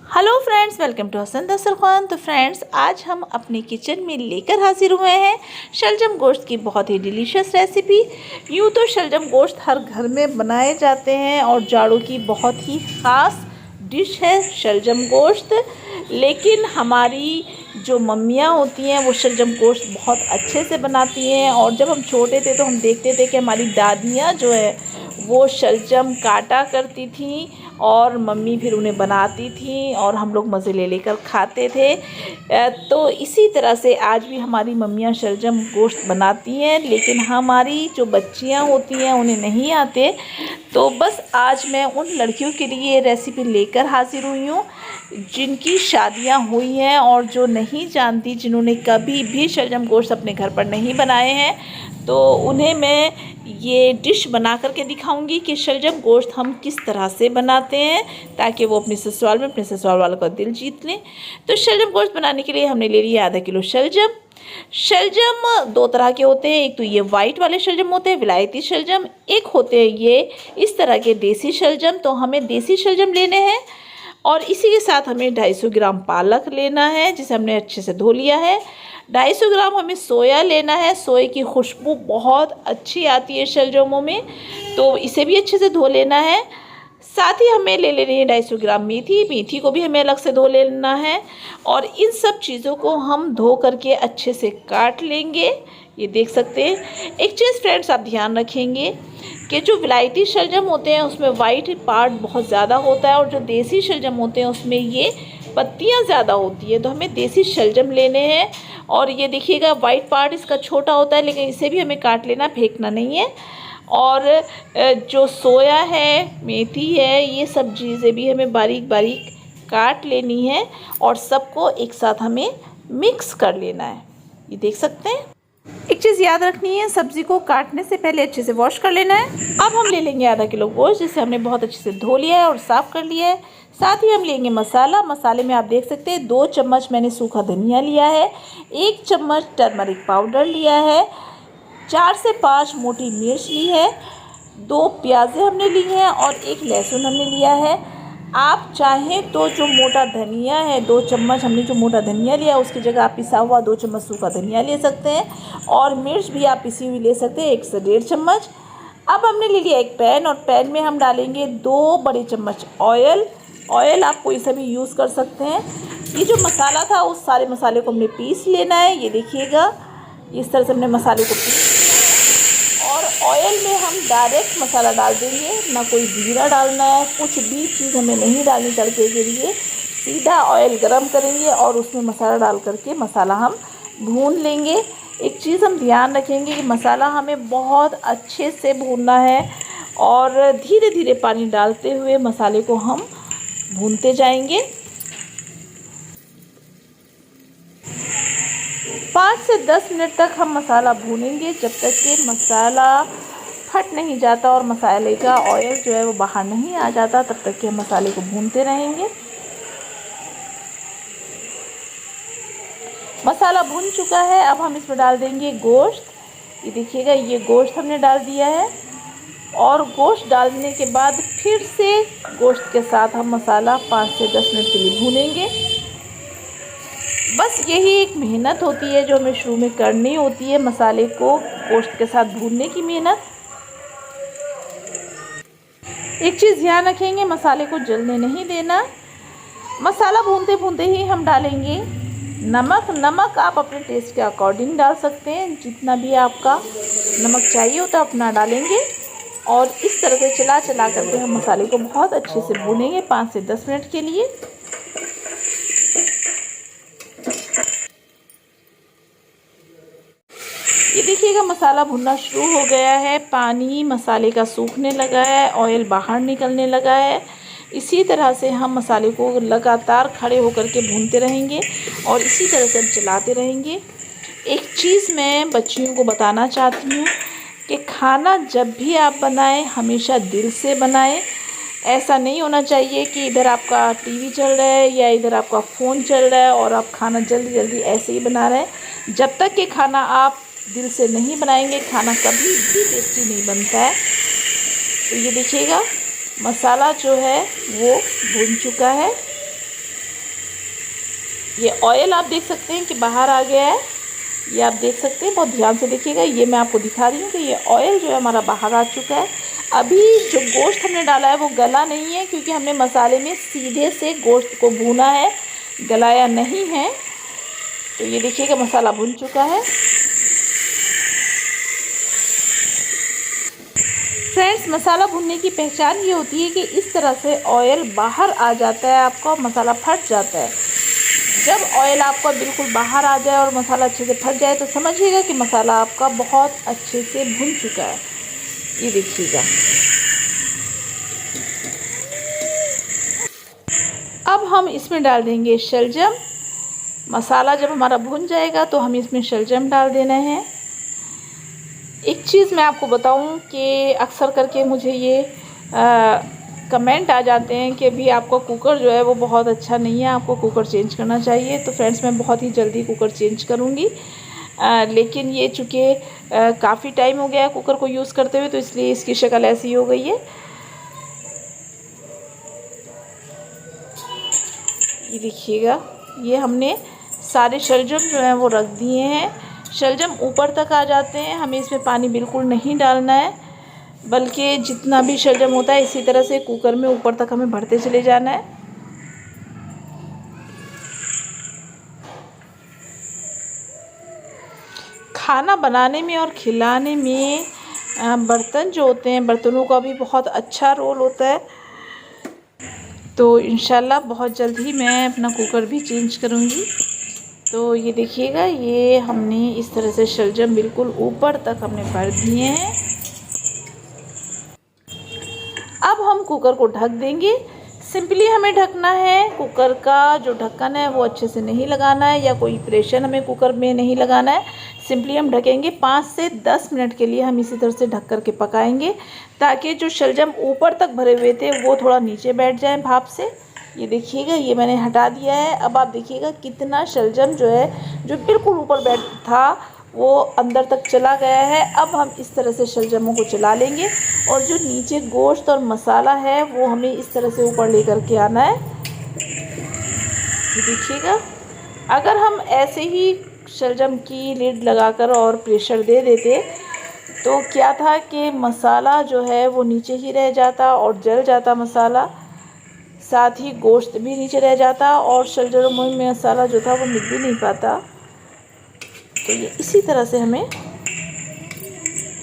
Hello friends, welcome to Hasan Dastarkhan. तो friends, आज हम अपने किचन में लेकर हाजिर हुए हैं शलजम गोश्त की बहुत ही डिलीशियस रेसिपी। यूँ तो शलजम गोश्त हर घर में बनाए जाते हैं और जाड़ों की बहुत ही ख़ास डिश है शलजम गोश्त, लेकिन हमारी जो मम्मियाँ होती हैं वो शलजम गोश्त बहुत अच्छे से बनाती हैं। और जब हम छोटे थे तो हम देखते थे कि हमारी दादियाँ जो है वो शलजम काटा करती थीं और मम्मी फिर उन्हें बनाती थी और हम लोग मज़े ले लेकर खाते थे। तो इसी तरह से आज भी हमारी मम्मियाँ शलजम गोश्त बनाती हैं, लेकिन हमारी जो बच्चियाँ होती हैं उन्हें नहीं आते। तो बस आज मैं उन लड़कियों के लिए ये रेसिपी लेकर हाजिर हुई हूँ जिनकी शादियाँ हुई हैं और जो नहीं जानती, जिन्होंने कभी भी शलजम गोश्त अपने घर पर नहीं बनाए हैं, तो उन्हें मैं ये डिश बना करके दिखाऊंगी कि शलजम गोश्त हम किस तरह से बनाते हैं ताकि वो अपने ससुराल में अपने ससुराल वालों का दिल जीत लें। तो शलजम गोश्त बनाने के लिए हमने ले लिया आधा किलो शलजम। शलजम दो तरह के होते हैं, एक तो ये वाइट वाले शलजम होते हैं विलायती शलजम, एक होते हैं ये इस तरह के देसी शलजम। तो हमें देसी शलजम लेने हैं और इसी के साथ हमें 250 ग्राम पालक लेना है जिसे हमने अच्छे से धो लिया है। 250 ग्राम हमें सोया लेना है। सोए की खुशबू बहुत अच्छी आती है शलजमों में, तो इसे भी अच्छे से धो लेना है। साथ ही हमें ले लेनी है 250 ग्राम मेथी। मेथी को भी हमें अलग से धो लेना है और इन सब चीज़ों को हम धो करके अच्छे से काट लेंगे। ये देख सकते हैं। एक चीज़ फ्रेंड्स आप ध्यान रखेंगे कि जो विलायती शलजम होते हैं उसमें वाइट पार्ट बहुत ज़्यादा होता है और जो देसी शलजम होते हैं उसमें ये पत्तियां ज़्यादा होती है। तो हमें देसी शलजम लेने हैं और ये देखिएगा वाइट पार्ट इसका छोटा होता है, लेकिन इसे भी हमें काट लेना, फेंकना नहीं है। और जो सोया है, मेथी है, ये सब चीज़ें भी हमें बारीक बारीक काट लेनी है और सबको एक साथ हमें मिक्स कर लेना है। ये देख सकते हैं। एक चीज़ याद रखनी है, सब्ज़ी को काटने से पहले अच्छे से वॉश कर लेना है। अब हम ले लेंगे आधा किलो गोश्त जिसे हमने बहुत अच्छे से धो लिया है और साफ़ कर लिया है। साथ ही हम लेंगे मसाला। मसाले में आप देख सकते हैं 2 चम्मच मैंने सूखा धनिया लिया है, 1 चम्मच टर्मरिक पाउडर लिया है, 4 से 5 मोटी मिर्च ली है, 2 प्याज़ें हमने ली हैं और 1 लहसुन हमने लिया है। आप चाहें तो जो मोटा धनिया है 2 चम्मच हमने जो मोटा धनिया लिया उसकी जगह आप पिसा हुआ 2 चम्मच सूखा धनिया ले सकते हैं और मिर्च भी आप पिसी हुई ले सकते हैं 1 से 1.5 चम्मच। अब हमने ले लिया एक पैन और पैन में हम डालेंगे 2 बड़े चम्मच ऑयल। ऑयल आप कोई सा भी यूज़ कर सकते हैं। ये जो मसाला था उस सारे मसाले को हमने पीस लेना है। ये देखिएगा, इस तरह से हमने मसाले को पीस और ऑयल में हम डायरेक्ट मसाला डाल देंगे, ना कोई जीरा डालना है, कुछ भी चीज़ हमें नहीं डालनी तड़के के लिए। सीधा ऑयल गरम करेंगे और उसमें मसाला डाल करके मसाला हम भून लेंगे। एक चीज़ हम ध्यान रखेंगे कि मसाला हमें बहुत अच्छे से भूनना है और धीरे धीरे पानी डालते हुए मसाले को हम भूनते जाएंगे। 5 से 10 मिनट तक हम मसाला भूनेंगे जब तक कि मसाला फट नहीं जाता और मसाले का ऑयल जो है वो बाहर नहीं आ जाता, तब तक कि हम मसाले को भूनते रहेंगे। मसाला भून चुका है। अब हम इसमें डाल देंगे गोश्त। ये देखिएगा, ये गोश्त हमने डाल दिया है और गोश्त डालने के बाद फिर से गोश्त के साथ हम मसाला 5 से 10 मिनट के लिए भूनेंगे। बस यही एक मेहनत होती है जो हमें शुरू में करनी होती है, मसाले को गोश्त के साथ भूनने की मेहनत। एक चीज़ ध्यान रखेंगे, मसाले को जलने नहीं देना। मसाला भूनते भूनते ही हम डालेंगे नमक। नमक आप अपने टेस्ट के अकॉर्डिंग डाल सकते हैं, जितना भी आपका नमक चाहिए होता है अपना डालेंगे और इस तरह से चला चला करके हम मसाले को बहुत अच्छे से भूनेंगे 5 से 10 मिनट के लिए। ये देखिएगा, मसाला भुनना शुरू हो गया है, पानी मसाले का सूखने लगा है, ऑयल बाहर निकलने लगा है। इसी तरह से हम मसाले को लगातार खड़े होकर के भूनते रहेंगे और इसी तरह से हम चलाते रहेंगे। एक चीज़ मैं बच्चियों को बताना चाहती हूँ कि खाना जब भी आप बनाएं हमेशा दिल से बनाएं। ऐसा नहीं होना चाहिए कि इधर आपका टीवी चल रहा है या इधर आपका फ़ोन चल रहा है और आप खाना जल्दी जल्दी ऐसे ही बना रहे हैं। जब तक कि खाना आप दिल से नहीं बनाएंगे खाना कभी भी टेस्टी नहीं बनता है। तो ये देखिएगा, मसाला जो है वो भुन चुका है ये ऑयल आप देख सकते हैं कि बाहर आ गया है, ये आप देख सकते हैं, बहुत ध्यान से देखिएगा। ये मैं आपको दिखा रही हूँ कि ये ऑयल जो है हमारा बाहर आ चुका है। अभी जो गोश्त हमने डाला है वो गला नहीं है, क्योंकि हमने मसाले में सीधे से गोश्त को भूना है, गलाया नहीं है। तो ये देखिएगा मसाला भुन चुका है। फ्रेंड्स, मसाला भुनने की पहचान ये होती है कि इस तरह से ऑयल बाहर आ जाता है आपका, मसाला फट जाता है। जब ऑयल आपका बिल्कुल बाहर आ जाए और मसाला अच्छे से फट जाए तो समझिएगा कि मसाला आपका बहुत अच्छे से भुन चुका है। ये देखिएगा। अब हम इसमें डाल देंगे शलजम। मसाला जब हमारा भुन जाएगा तो हम इसमें शलजम डाल देना है। एक चीज़ मैं आपको बताऊं कि अक्सर करके मुझे ये कमेंट आ जाते हैं कि अभी आपका कुकर जो है वो बहुत अच्छा नहीं है, आपको कुकर चेंज करना चाहिए। तो फ्रेंड्स, मैं बहुत ही जल्दी कुकर चेंज करूँगी, लेकिन ये चूँकि काफ़ी टाइम हो गया है कुकर को यूज़ करते हुए, तो इसलिए इसकी शक्ल ऐसी हो गई है। ये देखिएगा, ये हमने सारे शलजम जो हैं वो रख दिए हैं। शलजम ऊपर तक आ जाते हैं, हमें इसमें पानी बिल्कुल नहीं डालना है, बल्कि जितना भी शलजम होता है इसी तरह से कुकर में ऊपर तक हमें भरते चले जाना है। खाना बनाने में और खिलाने में बर्तन जो होते हैं, बर्तनों का भी बहुत अच्छा रोल होता है। तो इंशाल्लाह बहुत जल्द ही मैं अपना कुकर भी चेंज करूँगी। तो ये देखिएगा, ये हमने इस तरह से शलजम बिल्कुल ऊपर तक हमने भर दिए हैं। अब हम कुकर को ढक देंगे। सिंपली हमें ढकना है, कुकर का जो ढक्कन है वो अच्छे से नहीं लगाना है, या कोई प्रेशर हमें कुकर में नहीं लगाना है। सिंपली हम ढकेंगे। 5 से 10 मिनट के लिए हम इसी तरह से ढक कर के पकाएंगे, ताकि जो शलजम ऊपर तक भरे हुए थे वो थोड़ा नीचे बैठ जाएं भाप से। ये देखिएगा, ये मैंने हटा दिया है। अब आप देखिएगा कितना शलजम जो है, जो बिल्कुल ऊपर बैठ था, वो अंदर तक चला गया है। अब हम इस तरह से शलजमों को चला लेंगे, और जो नीचे गोश्त और मसाला है वो हमें इस तरह से ऊपर लेकर के आना है। ये देखिएगा, अगर हम ऐसे ही शलजम की लिड लगाकर और प्रेशर दे देते तो क्या था कि मसाला जो है वो नीचे ही रह जाता और जल जाता मसाला, साथ ही गोश्त भी नीचे रह जाता और शलजमों में मसाला जो था वो मिल भी नहीं पाता। तो ये इसी तरह से हमें,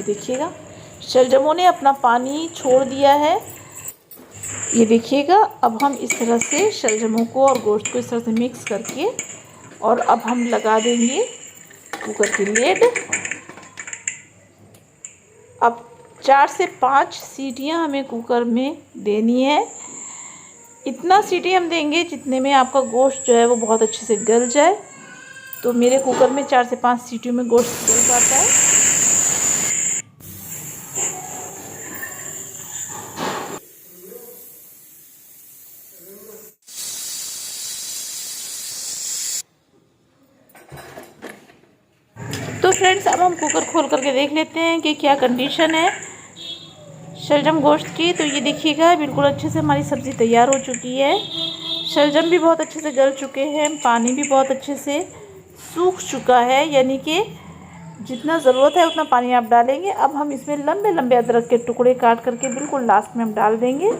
देखिएगा शलजमों ने अपना पानी छोड़ दिया है। ये देखिएगा, अब हम इस तरह से शलजमों को और गोश्त को इस तरह से मिक्स करके, और अब हम लगा देंगे कुकर की लिड। अब 4 से 5 सीटियां हमें कुकर में देनी है। इतना सीटी हम देंगे जितने में आपका गोश्त जो है वो बहुत अच्छे से गल जाए। तो मेरे कुकर में 4 से 5 सीटियों में गोश्त गल जाता है। तो फ्रेंड्स, अब हम कुकर खोल करके देख लेते हैं कि क्या कंडीशन है शलजम गोश्त की। तो ये देखिएगा, बिल्कुल अच्छे से हमारी सब्ज़ी तैयार हो चुकी है। शलजम भी बहुत अच्छे से गल चुके हैं, पानी भी बहुत अच्छे से सूख चुका है, यानी कि जितना ज़रूरत है उतना पानी आप डालेंगे। अब हम इसमें लंबे लंबे अदरक के टुकड़े काट करके बिल्कुल लास्ट में हम डाल देंगे।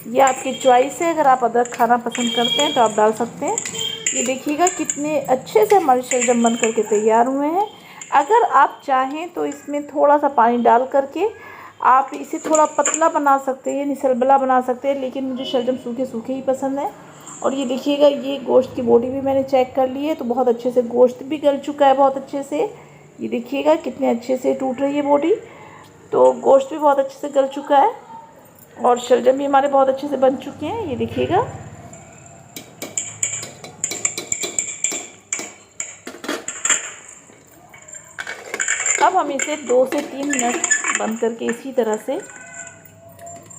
ये आपकी चॉइस है, अगर आप अदरक खाना पसंद करते हैं तो आप डाल सकते हैं। ये देखिएगा कितने अच्छे से हमारे शलजम बन करके तैयार हुए हैं। अगर आप चाहें तो इसमें थोड़ा सा पानी डाल करके आप इसे थोड़ा पतला बना सकते हैं, निसलबला बना सकते हैं, लेकिन मुझे शलजम सूखे सूखे ही पसंद है। और ये देखिएगा, ये गोश्त की बॉडी भी मैंने चेक कर ली है, तो बहुत अच्छे से गोश्त भी गल चुका है बहुत अच्छे से। ये देखिएगा कितने अच्छे से टूट रही है बॉडी, तो गोश्त भी बहुत अच्छे से गल चुका है और शलजम भी हमारे बहुत अच्छे से बन चुके हैं। ये देखिएगा, अब हम इसे 2 से 3 मिनट बंद करके इसी तरह से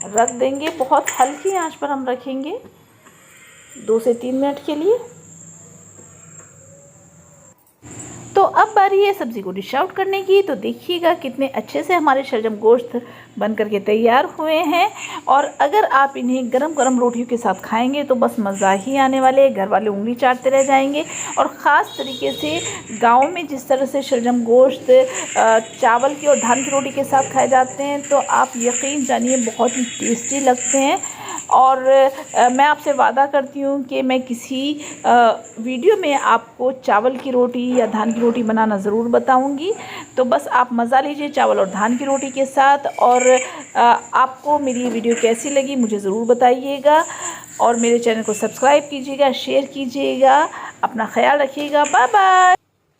रख देंगे। बहुत हल्की आंच पर हम रखेंगे 2 से 3 मिनट के लिए। तो अब बारी बारी है सब्ज़ी को डिश आउट करने की। तो देखिएगा कितने अच्छे से हमारे शलजम गोश्त बन करके तैयार हुए हैं। और अगर आप इन्हें गरम गरम रोटियों के साथ खाएंगे तो बस मज़ा ही आने वाले, घर वाले उंगली चाटते रह जाएंगे। और ख़ास तरीके से गाँव में जिस तरह से शलजम गोश्त चावल की और धान की रोटी के साथ खाए जाते हैं तो आप यकीन जानिए बहुत ही टेस्टी लगते हैं। और मैं आपसे वादा करती हूँ कि मैं किसी वीडियो में आपको चावल की रोटी या धान की रोटी बनाना ज़रूर बताऊँगी। तो बस आप मज़ा लीजिए चावल और धान की रोटी के साथ। और आपको मेरी ये वीडियो कैसी लगी मुझे ज़रूर बताइएगा। और मेरे चैनल को सब्सक्राइब कीजिएगा, शेयर कीजिएगा। अपना ख्याल रखिएगा। Bye bye.